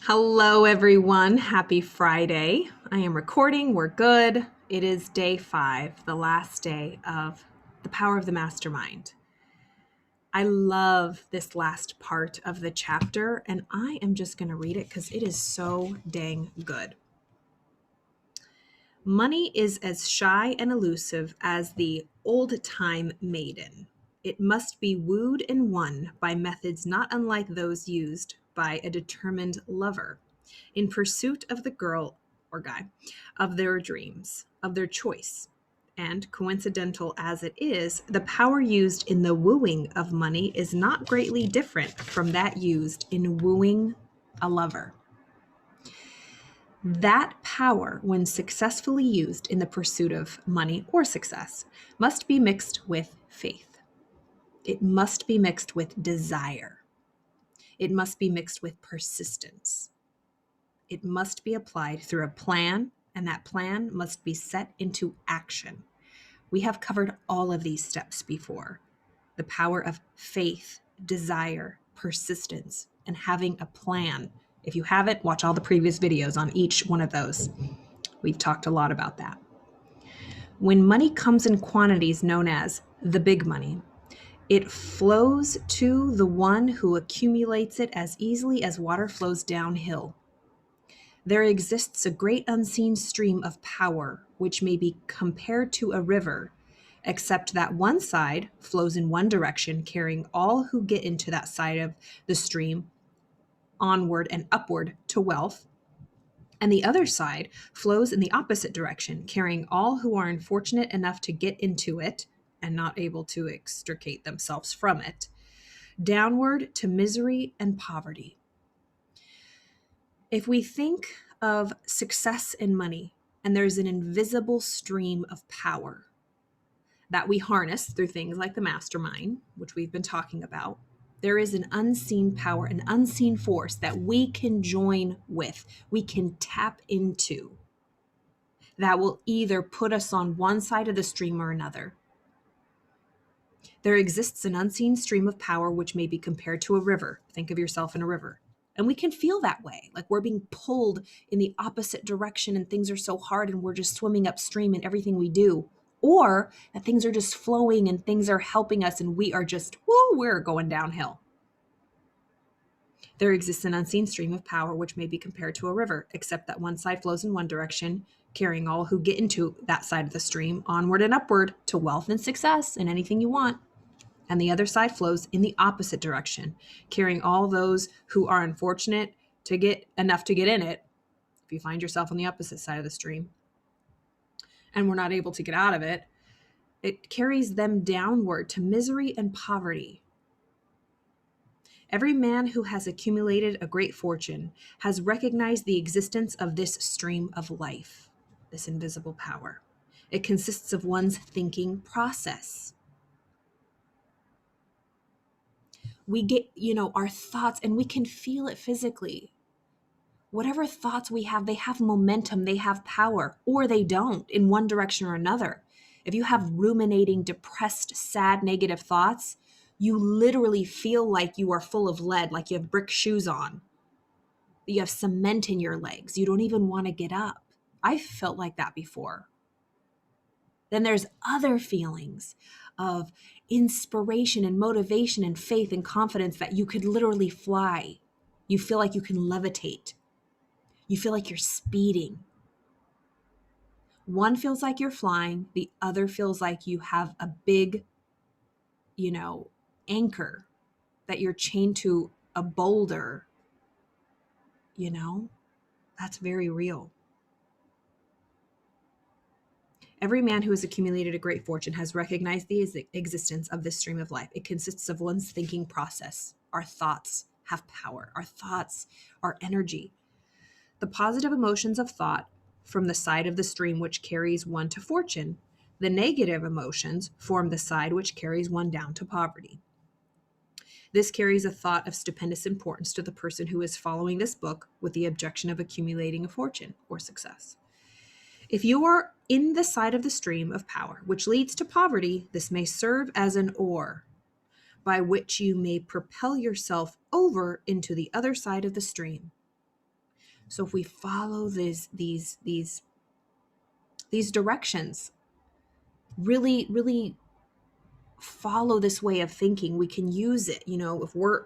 Hello, everyone. Happy Friday. I am recording. We're good. It is day 5, the last day of The Power of the Mastermind. I love this last part of the chapter, and I am just going to read it because it is so dang good. Money is as shy and elusive as the old-time maiden. It must be wooed and won by methods not unlike those used by a determined lover in pursuit of the girl or guy of their dreams, of their choice. And coincidental as it is, the power used in the wooing of money is not greatly different from that used in wooing a lover. That power, when successfully used in the pursuit of money or success, must be mixed with faith. It must be mixed with desire. It must be mixed with persistence. It must be applied through a plan, and that plan must be set into action. We have covered all of these steps before. The power of faith, desire, persistence, and having a plan. If you haven't, watch all the previous videos on each one of those. We've talked a lot about that. When money comes in quantities known as the big money, it flows to the one who accumulates it as easily as water flows downhill. There exists a great unseen stream of power which may be compared to a river, except that one side flows in one direction, carrying all who get into that side of the stream onward and upward to wealth, and the other side flows in the opposite direction, carrying all who are unfortunate enough to get into it and not able to extricate themselves from it, downward to misery and poverty. If we think of success and money, and there's an invisible stream of power that we harness through things like the mastermind, which we've been talking about, there is an unseen power, an unseen force that we can join with, we can tap into, that will either put us on one side of the stream or another. There exists an unseen stream of power which may be compared to a river. Think of yourself in a river. And we can feel that way, like we're being pulled in the opposite direction and things are so hard and we're just swimming upstream in everything we do. Or that things are just flowing and things are helping us and we are just, we're going downhill. There exists an unseen stream of power which may be compared to a river, except that one side flows in one direction, carrying all who get into that side of the stream onward and upward to wealth and success and anything you want. And the other side flows in the opposite direction, carrying all those who are unfortunate to get enough to get in it. If you find yourself on the opposite side of the stream and we're not able to get out of it, it carries them downward to misery and poverty. Every man who has accumulated a great fortune has recognized the existence of this stream of life, this invisible power. It consists of one's thinking process. We get, our thoughts, and we can feel it physically. Whatever thoughts we have, they have momentum, they have power, or they don't in one direction or another. If you have ruminating, depressed, sad, negative thoughts, you literally feel like you are full of lead, like you have brick shoes on. You have cement in your legs. You don't even want to get up. I've felt like that before. Then there's other feelings of inspiration and motivation and faith and confidence that you could literally fly. You feel like you can levitate. You feel like you're speeding. One feels like you're flying. The other feels like you have a big, anchor that you're chained to a boulder. That's very real. Every man who has accumulated a great fortune has recognized the existence of this stream of life. It consists of one's thinking process. Our thoughts have power. Our thoughts are energy. The positive emotions of thought form the side of the stream which carries one to fortune. The negative emotions form the side which carries one down to poverty. This carries a thought of stupendous importance to the person who is following this book with the objection of accumulating a fortune or success. If you are in the side of the stream of power which leads to poverty, this may serve as an oar by which you may propel yourself over into the other side of the stream. So if we follow these directions, really follow this way of thinking, we can use it. If we're,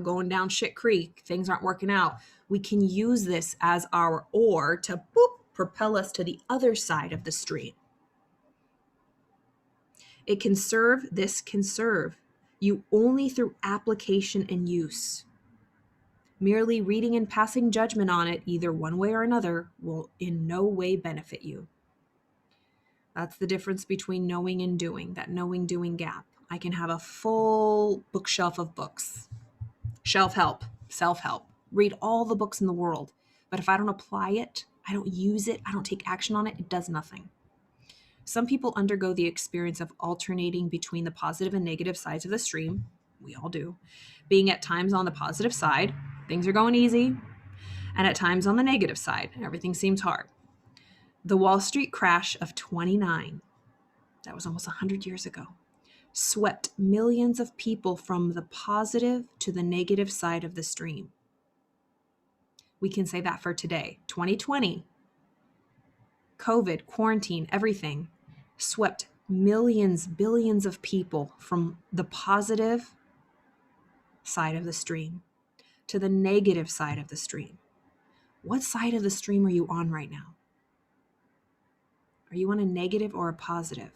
going down shit creek, things aren't working out, we can use this as our oar to propel us to the other side of the stream. This can serve you only through application and use. Merely reading and passing judgment on it, either one way or another, will in no way benefit you. That's the difference between knowing and doing, that knowing-doing gap. I can have a full bookshelf of books, shelf-help, self-help, read all the books in the world. But if I don't apply it, I don't use it, I don't take action on it, it does nothing. Some people undergo the experience of alternating between the positive and negative sides of the stream. We all do. Being at times on the positive side, things are going easy, and at times on the negative side, everything seems hard. The Wall Street crash of 29, that was almost 100 years ago, swept millions of people from the positive to the negative side of the stream. We can say that for today. 2020, COVID, quarantine, everything swept millions, billions of people from the positive side of the stream to the negative side of the stream. What side of the stream are you on right now? Are you on a negative or a positive?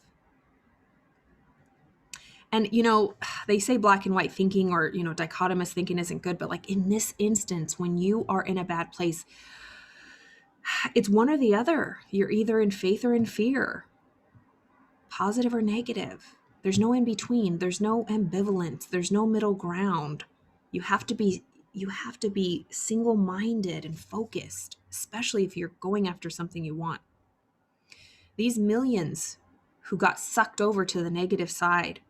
And, they say black and white thinking or, dichotomous thinking isn't good, but like in this instance, when you are in a bad place, it's one or the other. You're either in faith or in fear, positive or negative. There's no in between. There's no ambivalence. There's no middle ground. You have to be single-minded and focused, especially if you're going after something you want. These millions who got sucked over to the negative side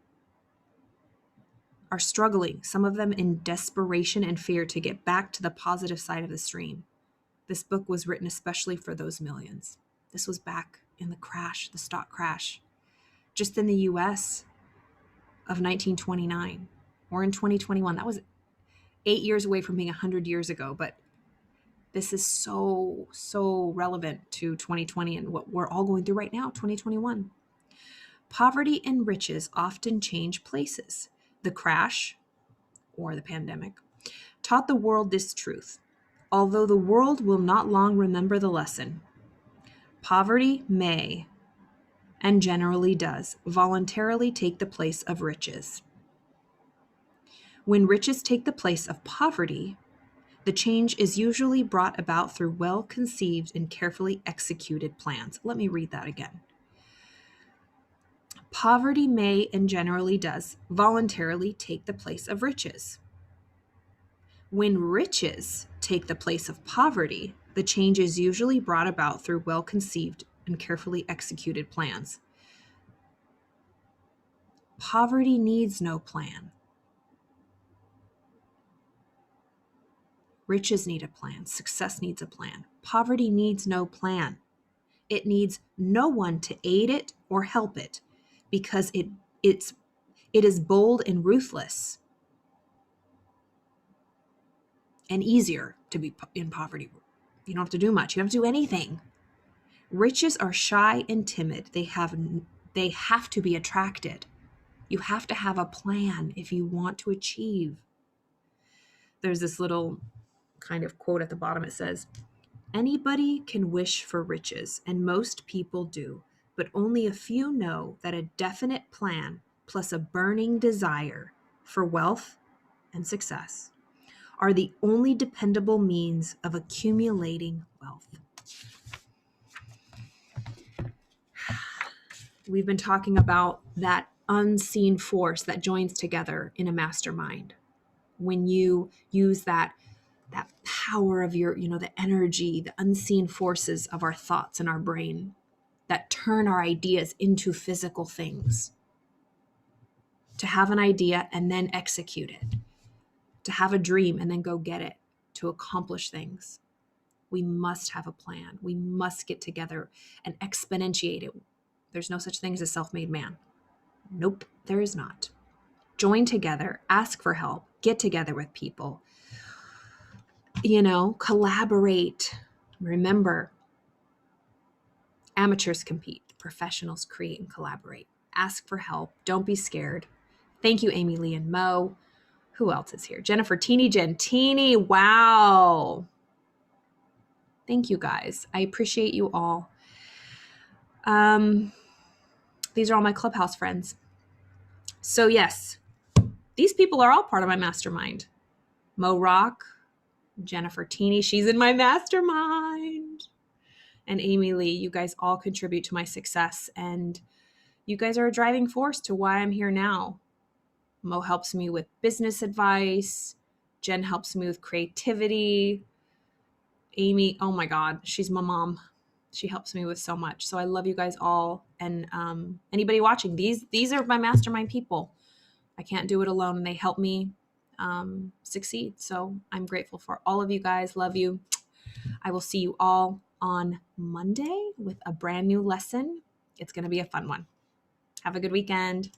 are struggling, some of them in desperation and fear, to get back to the positive side of the stream. This book was written especially for those millions. This was back in the stock crash, just in the US of 1929. We're in 2021. That was 8 years away from being 100 years ago, but this is so relevant to 2020 and what we're all going through right now, 2021. Poverty and riches often change places. The crash, or the pandemic, taught the world this truth. Although the world will not long remember the lesson, poverty may, and generally does, voluntarily take the place of riches. When riches take the place of poverty, the change is usually brought about through well-conceived and carefully executed plans. Let me read that again. Poverty may, and generally does, voluntarily take the place of riches. When riches take the place of poverty, the change is usually brought about through well-conceived and carefully executed plans. Poverty needs no plan. Riches need a plan. Success needs a plan. Poverty needs no plan. It needs no one to aid it or help it, because it is bold and ruthless and easier to be in poverty. You don't have to do much. You don't have to do anything. Riches are shy and timid. They have to be attracted. You have to have a plan if you want to achieve. There's this little kind of quote at the bottom. It says, "Anybody can wish for riches, and most people do, but only a few know that a definite plan plus a burning desire for wealth and success are the only dependable means of accumulating wealth." We've been talking about that unseen force that joins together in a mastermind. When you use that power of your, the energy, the unseen forces of our thoughts and our brain that turn our ideas into physical things. To have an idea and then execute it. To have a dream and then go get it. To accomplish things. We must have a plan. We must get together and exponentiate it. There's no such thing as a self-made man. Nope, there is not. Join together, ask for help, get together with people. Collaborate. Remember, amateurs compete, professionals create and collaborate. Ask for help. Don't be scared. Thank you, Amy Lee and Mo. Who else is here? Jennifer Gentini. Wow. Thank you guys. I appreciate you all. These are all my Clubhouse friends. So yes, these people are all part of my mastermind. Mo Rock, Jennifer Teeny, she's in my mastermind. And Amy Lee, you guys all contribute to my success. And you guys are a driving force to why I'm here now. Mo helps me with business advice. Jen helps me with creativity. Amy, oh my God, she's my mom. She helps me with so much. So I love you guys all. And anybody watching, these are my mastermind people. I can't do it alone, and they help me succeed. So I'm grateful for all of you guys. Love you. I will see you all on Monday with a brand new lesson. It's going to be a fun one. Have a good weekend.